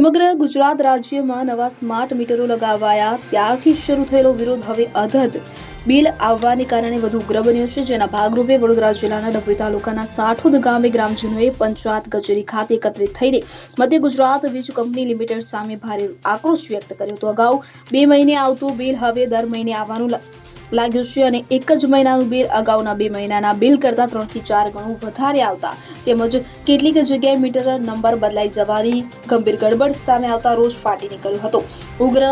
સમગ્ર ગુજરાત રાજ્યમાં નવા સ્માર્ટ મીટરો લગાવાયા ત્યારથી શરૂ થયેલો વિરોધ હવે અધધ બિલ આવવાને કારણે વધુ ઉગ્ર બન્યો છે, જેના ભાગરૂપે વડોદરા જિલ્લાના ડભોઈ તાલુકાના સાઠોદ ગામે ગ્રામજનોએ પંચાયત કચેરી ખાતે એકત્રિત થઈને મધ્ય ગુજરાત વીજ કંપની લિમિટેડ સામે ભારે આક્રોશ વ્યક્ત કર્યો હતો। અગાઉ 2 મહિને આવતું બિલ હવે દર મહિને આવવાનું લાગ્યું છે અને એક જ મહિનાનું બિલ અગાઉના 2 મહિનાના બિલ કરતા 3 થી 4 ગણું વધારે આવતા તેમજ કેટલીક જગ્યાએ મીટર નંબર બદલાઈ જવાની ગંભીર ગડબડ સામે આવતા રોષ ફાટી નીકળ્યો હતો। ઉગ્ર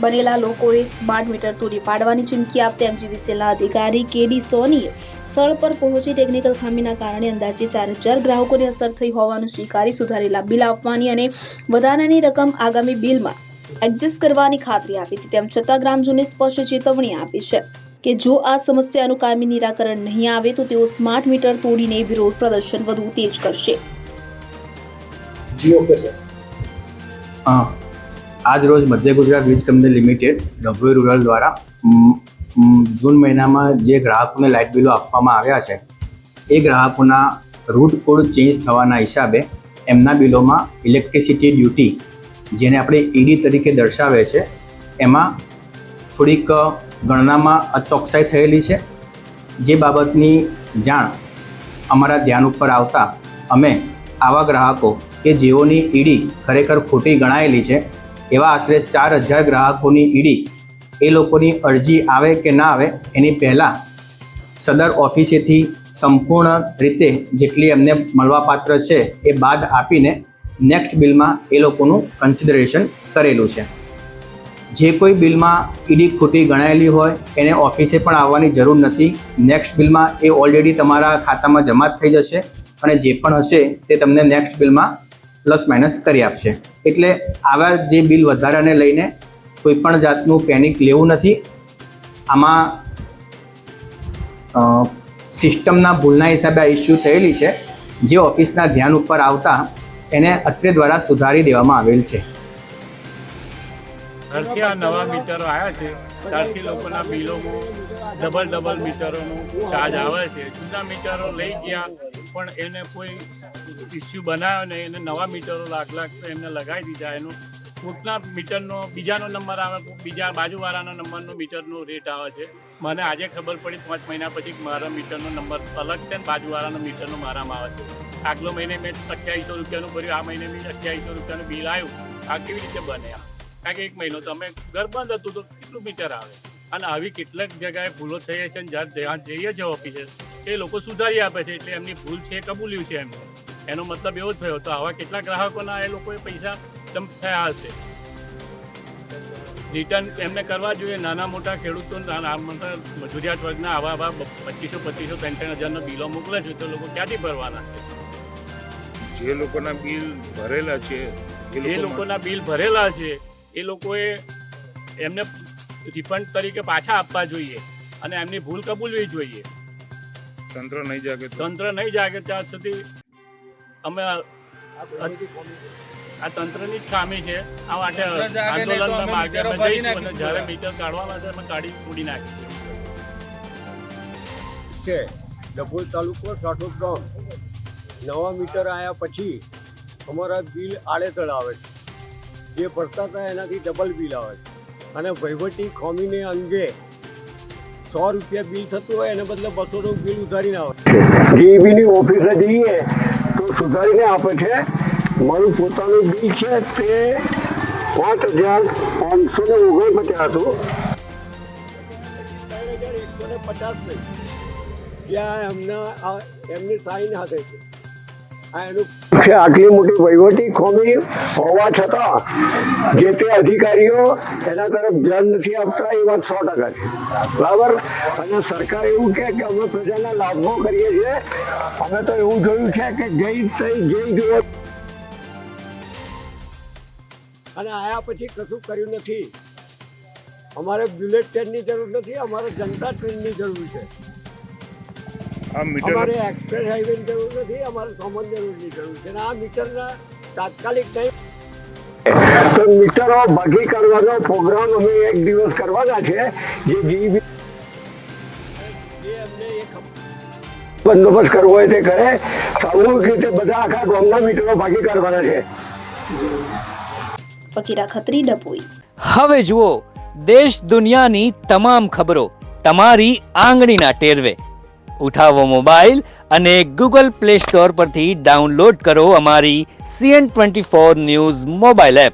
બનેલા લોકોએ સ્માર્ટ મીટર તોડી પાડવાની ચીમકી આપતા એમજીવીસીએલના અધિકારી કેડી સોનીએ સ્થળ પર પહોંચી ટેકનિકલ ખામીના કારણે અંદાજે 4000 ગ્રાહકોને અસર થઈ હોવાનું સ્વીકારી સુધારેલા બિલ આપવાની અને વધારાની રકમ આગામી બિલમાં એડજસ્ટ કરવાની ખાતરી આપી હતી। તેમ છતાં ગ્રામજનોને સ્પષ્ટ ચેતવણી આપી છે કે જો આ સમસ્યાનું કાયમી નિરાકરણ નહીં આવે તો તેઓ સ્માર્ટ મીટર તોડીને વિરોધ પ્રદર્શન વધુ તેજ કરશે। આજ રોજ મધ્ય ગુજરાત વીજ કંપની લિમિટેડ ડભોઈ રૂરલ દ્વારા જૂન મહિનામાં જે ગ્રાહકોને લાઇટ બિલો આપવામાં આવ્યા છે એ ગ્રાહકોના રૂટ કોડ ચેન્જ થવાના હિસાબે એમના બિલોમાં ઇલેક્ટ્રિસિટી ડ્યુટી, જેને આપણે ઈડી તરીકે દર્શાવે છે, એમાં થોડીક ગણનામાં અચોકસાઈ થયેલી છે। જે બાબતની જાણ અમારા ધ્યાન ઉપર આવતા અમે આવા ગ્રાહકો કે જેઓની ઈડી ખરેખર ખોટી ગણાયેલી છે એવા આશરે 4000 ગ્રાહકોની ઈડી એ લોકોની અરજી આવે કે ના આવે એની પહેલાં સદર ઓફિસેથી સંપૂર્ણ રીતે જેટલી એમને મળવાપાત્ર છે એ બાદ આપીને નેક્સ્ટ બિલમાં એ લોકોનું કન્સિડરેશન કરેલું છે। જે કોઈ બિલમાં ઈડી ખોટી ગણાયેલી હોય એને ઓફિસે પણ આવવાની જરૂર નથી। નેક્સ્ટ બિલમાં એ ઓલરેડી તમારા ખાતામાં જમા થઈ જશે અને જે પણ હશે તે તમને નેક્સ્ટ બિલમાં પ્લસ માઇનસ કરી આપશે। એટલે આવા જે બિલ વધારાને લઈને કોઈ પણ જાતનું પેનિક લેવું નથી। આમાં સિસ્ટમના ભૂલના હિસાબે આ ઇસ્યુ થયેલી છે, જે ઓફિસના ધ્યાન ઉપર આવતા એને અત્રે દ્વારા સુધારી દેવામાં આવેલ છે। ત્યારથી આ નવા મીટરો આવ્યા છે ત્યારથી લોકોના બિલોમાં ડબલ મીટરોનો ચાર્જ આવે છે। જૂના મીટરો લઈ ગયા પણ એને કોઈ ઇસ્યુ બનાવ્યો ને એને નવા મીટરો લાખ એમને લગાવી દીધા। એનો પોતના મીટરનો બીજાનો નંબર આવે, બીજા બાજુવાળાના નંબરનો મીટરનો રેટ આવે છે। મને આજે ખબર પડી 5 મહિના પછી મારા મીટરનો નંબર અલગ છે ને બાજુવાળાનો મીટરનો મારામાં આવે છે। આગલો મહિને મેં 2800 રૂપિયાનું ભર્યું, આ મહિને મેં 2800 રૂપિયાનું બિલ આવ્યું। આ કેવી રીતે બને? કારણ કે 1 મહિનો તમે ઘર બંધ હતું તો કેટલું મીટર આવે? અને આવી કેટલાક જગ્યાએ ભૂલો થઈ છે અને જ્યાં જઈએ છીએ ઓફિસે એ લોકો સુધારી આપે છે, એટલે એમની ભૂલ છે કબૂલ્યું છે એમને। એનો મતલબ એવો થયો તો આવા કેટલા ગ્રાહકોના એ લોકોએ પૈસા જમ્પ થયા હશે। રિટર્ન એમને કરવા જોઈએ। નાના મોટા ખેડૂતો મજૂરિયાત વર્ગના આવા 2500 53,000 બિલો મોકલે છે તો લોકો ક્યાંથી ભરવાના છે? જે લોકોના બિલ ભરેલા છે એ લોકોના બિલ ભરેલા છે એ લોકોએ એમને રિફંડ તરીકે પાછા આપવા જોઈએ અને એમની ભૂલ કબૂલવી જોઈએ। તંત્ર નહીં જાગે ત્યાં સુધી અમે આ તંત્રની જ ખામી છે। આ માટે આંદોલનના માર્ગે અમે જઈશું અને જ્યારે મીટર કાઢવાના છે અમે કાઢી તોડી નાખીશું। ડભોઈ તાલુકો સાઠોદ ગામ નવા મીટર આવ્યા પછી અમારા બિલ આડેધડ આવે છે। જે ભરતા હતા એનાથી ડબલ બિલ આવે છે અને વહીવટી ખામીને અંગે 100 રૂપિયા બિલ થતું હોય એને બદલે 200 બિલ ઉધારીને આવે છે। ડીઈબીની ઓફિસે જઈએ તો સુધારીને આપે છે। મારું પોતાનું બિલ છે તે 5,549 હતું, 3,150 નહીં, જ્યાં એમની સાઈન હાથે છે। આટલી મોટી વહીવટી ખામી હોવા છતાં જે તે અધિકારીઓ એના તરફ ધ્યાન નથી આપતા એ વાત 100% છે, બરાબર। અને સરકાર એવું કહે કે અમે પ્રજાના લાભો કરીએ છીએ, અમે તો એવું જોયું છે કે જઈ જોયો અને આયા પછી કશું કર્યું નથી। અમારે બુલેટ ટ્રેનની જરૂર નથી, અમારે જનતા ટ્રેનની જરૂર છે। અમારે એક્સપ્રેસ હાઈવેની જરૂર નથી, અમારે કોમન જરૂરની જરૂર છે। આ મીટરના તાત્કાલિક નહીં તો મીટરો ભાગી કાઢવાનો પ્રોગ્રામ અમે 1 દિવસ કરવાના છે। જે ડીઈબી એમને બંદોબસ્ત કરવો હોય તે કરે। સામૂહિક રીતે બધા આખા ગામના મીટરો ભાગી કાઢવાના છે। ફકીરા ખત્રી, ડભોઈ. હવે જુઓ દેશ દુનિયાની તમામ ખબરો તમારી આંગળીના ટેરવે. ઉઠાવો મોબાઈલ અને ગૂગલ પ્લે સ્ટોર પરથી ડાઉનલોડ કરો અમારી CN24 ન્યૂઝ મોબાઈલ એપ.